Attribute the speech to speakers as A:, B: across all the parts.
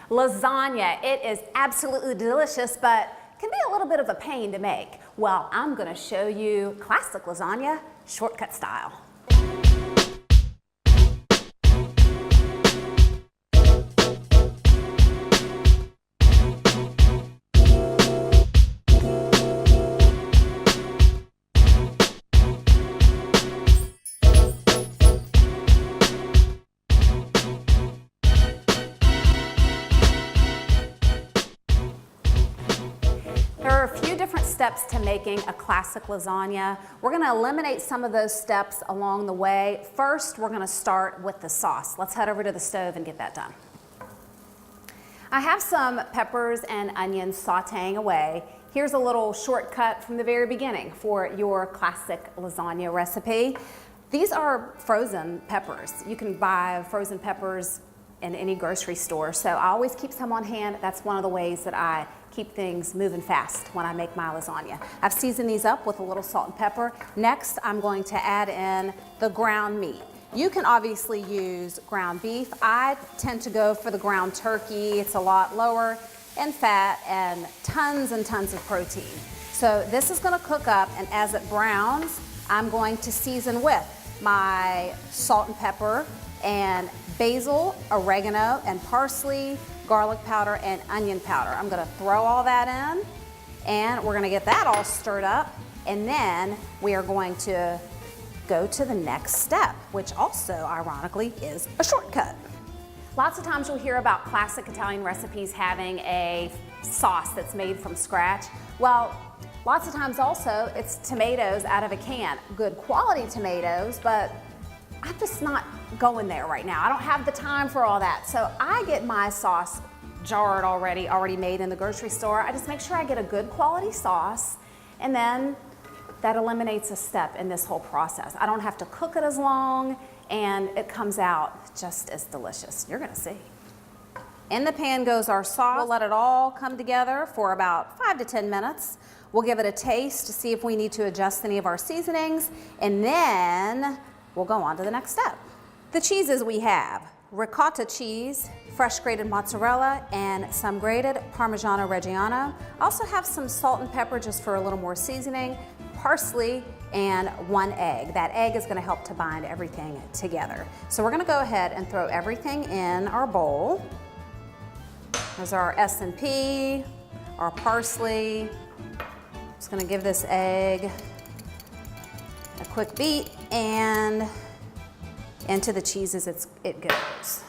A: Lasagna, it is absolutely delicious, but can be a little bit of a pain to make. Well, I'm gonna show you classic lasagna, shortcut style. There are a few different steps to making a classic lasagna. We're going to eliminate some of those steps along the way. First, we're going to start with the sauce. Let's head over to the stove and get that done. I have some peppers and onions sauteing away. Here's a little shortcut from the very beginning for your classic lasagna recipe. These are frozen peppers. You can buy frozen peppers in any grocery store, so I always keep some on hand. That's one of the ways that I keep things moving fast when I make my lasagna. I've seasoned these up with a little salt and pepper. Next, I'm going to add in the ground meat. You can obviously use ground beef. I tend to go for the ground turkey. It's a lot lower in fat and tons of protein. So this is gonna cook up, and as it browns, I'm going to season with my salt and pepper and basil, oregano, and parsley, garlic powder, and onion powder. I'm gonna throw all that in, and we're gonna get that all stirred up, and then we are going to go to the next step, which also, ironically, is a shortcut. Lots of times you'll hear about classic Italian recipes having a sauce that's made from scratch. Well, lots of times also it's tomatoes out of a can. Good quality tomatoes, but I'm just not going there right now. I don't have the time for all that. So I get my sauce jarred already made in the grocery store. I just make sure I get a good quality sauce, and then that eliminates a step in this whole process. I don't have to cook it as long, and it comes out just as delicious. You're gonna see. In the pan goes our sauce. We'll let it all come together for about 5 to 10 minutes. We'll give it a taste to see if we need to adjust any of our seasonings, and then we'll go on to the next step. The cheeses we have: ricotta cheese, fresh grated mozzarella, and some grated Parmigiano Reggiano. I also have some salt and pepper just for a little more seasoning, parsley, and 1 egg. That egg is gonna help to bind everything together. So we're gonna go ahead and throw everything in our bowl. There's our S&P, our parsley. Just gonna give this egg a quick beat, and into the cheeses it goes.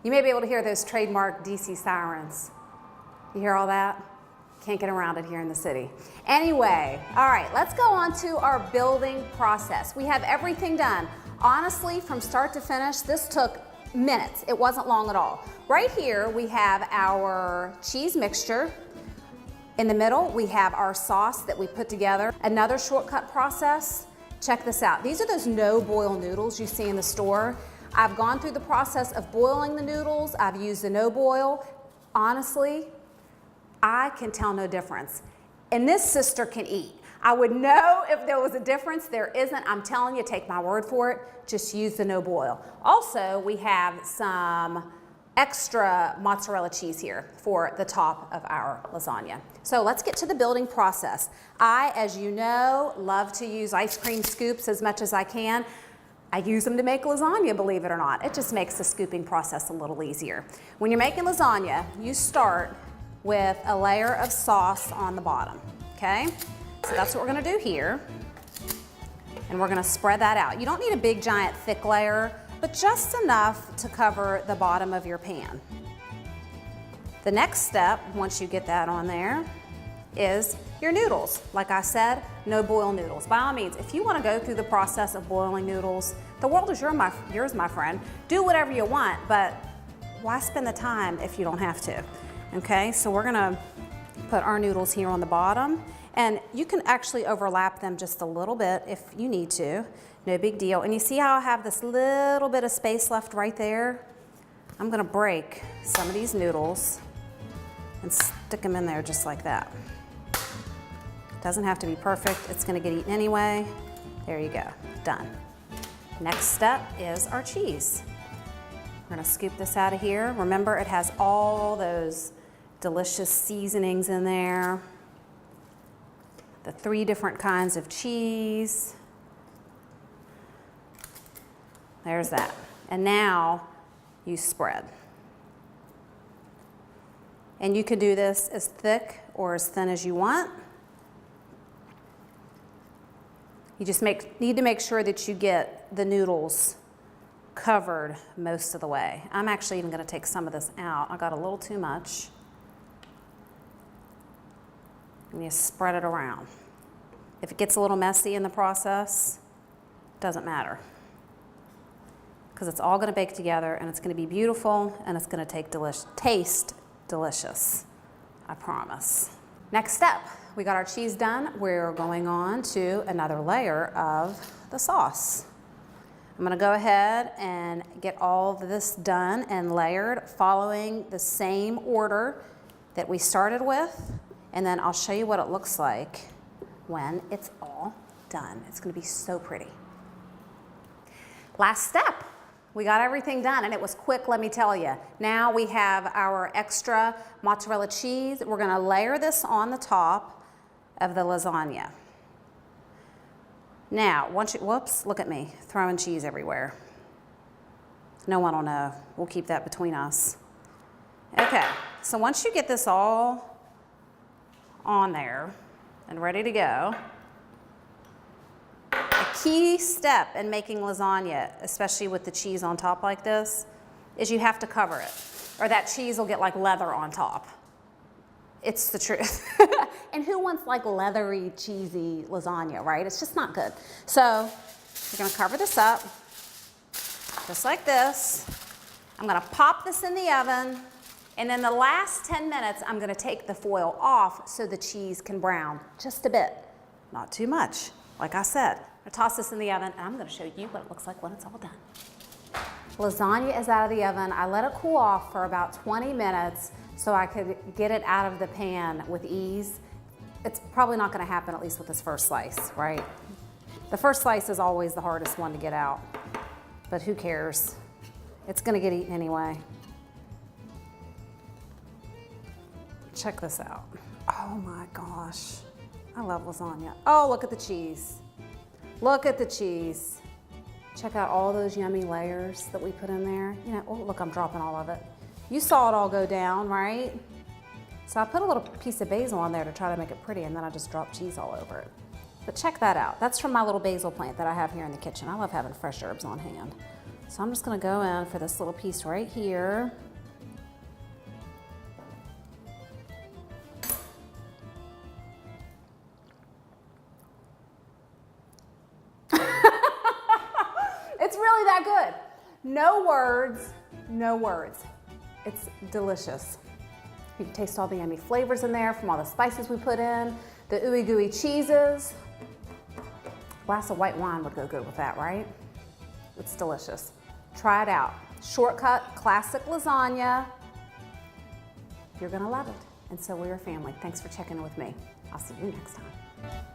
A: You may be able to hear those trademark DC sirens. You hear all that? Can't get around it here in the city. Anyway, all right, let's go on to our building process. We have everything done. Honestly, from start to finish, this took minutes. It wasn't long at all. Right here, we have our cheese mixture. In the middle, we have our sauce that we put together. Another shortcut process, check this out. These are those no-boil noodles you see in the store. I've gone through the process of boiling the noodles. I've used the no-boil. Honestly, I can tell no difference. And this sister can eat. I would know if there was a difference. There isn't. I'm telling you, take my word for it. Just use the no-boil. Also, we have some extra mozzarella cheese here for the top of our lasagna. So let's get to the building process. I, as you know, love to use ice cream scoops as much as I can. I use them to make lasagna, believe it or not. It just makes the scooping process a little easier. When you're making lasagna, you start with a layer of sauce on the bottom, okay? So that's what we're gonna do here. And we're gonna spread that out. You don't need a big, giant, thick layer, but just enough to cover the bottom of your pan. The next step, once you get that on there, is your noodles. Like I said, no boil noodles. By all means, if you want to go through the process of boiling noodles, the world is yours, my friend. Do whatever you want, but why spend the time if you don't have to? Okay, so we're gonna put our noodles here on the bottom, and you can actually overlap them just a little bit if you need to. No big deal. And you see how I have this little bit of space left right there? I'm gonna break some of these noodles and stick them in there just like that. Doesn't have to be perfect. It's gonna get eaten anyway. There you go, done. Next step is our cheese. We're gonna scoop this out of here. Remember, it has all those delicious seasonings in there. The 3 different kinds of cheese. There's that. And now you spread. And you can do this as thick or as thin as you want. You just need to make sure that you get the noodles covered most of the way. I'm actually even going to take some of this out. I got a little too much. And you spread it around. If it gets a little messy in the process, doesn't matter. Because it's all going to bake together and it's going to be beautiful and it's going to taste delicious. I promise. Next step, we got our cheese done. We're going on to another layer of the sauce. I'm going to go ahead and get all of this done and layered following the same order that we started with, and then I'll show you what it looks like when it's all done. It's going to be so pretty. Last step. We got everything done and it was quick, let me tell you. Now we have our extra mozzarella cheese. We're gonna layer this on the top of the lasagna. Now, whoops, look at me, throwing cheese everywhere. No one will know. We'll keep that between us. Okay, so once you get this all on there and ready to go, a key step in making lasagna, especially with the cheese on top like this, is you have to cover it, or that cheese will get like leather on top. It's the truth. And who wants like leathery, cheesy lasagna, right? It's just not good. So you're gonna cover this up, just like this. I'm gonna pop this in the oven, and in the last 10 minutes, I'm gonna take the foil off so the cheese can brown just a bit, not too much, like I said. I'm gonna toss this in the oven and I'm gonna show you what it looks like when it's all done. Lasagna is out of the oven. I let it cool off for about 20 minutes so I could get it out of the pan with ease. It's probably not gonna happen, at least with this first slice, right? The first slice is always the hardest one to get out, but who cares? It's gonna get eaten anyway. Check this out. Oh my gosh, I love lasagna. Oh, look at the cheese. Look at the cheese. Check out all those yummy layers that we put in there. You know, oh, look, I'm dropping all of it. You saw it all go down, right? So I put a little piece of basil on there to try to make it pretty, and then I just dropped cheese all over it. But check that out. That's from my little basil plant that I have here in the kitchen. I love having fresh herbs on hand. So I'm just gonna go in for this little piece right here. It's really that good. No words, no words. It's delicious. You can taste all the yummy flavors in there from all the spices we put in, the ooey gooey cheeses. A glass of white wine would go good with that, right? It's delicious. Try it out. Shortcut, classic lasagna. You're gonna love it. And so will your family. Thanks for checking in with me. I'll see you next time.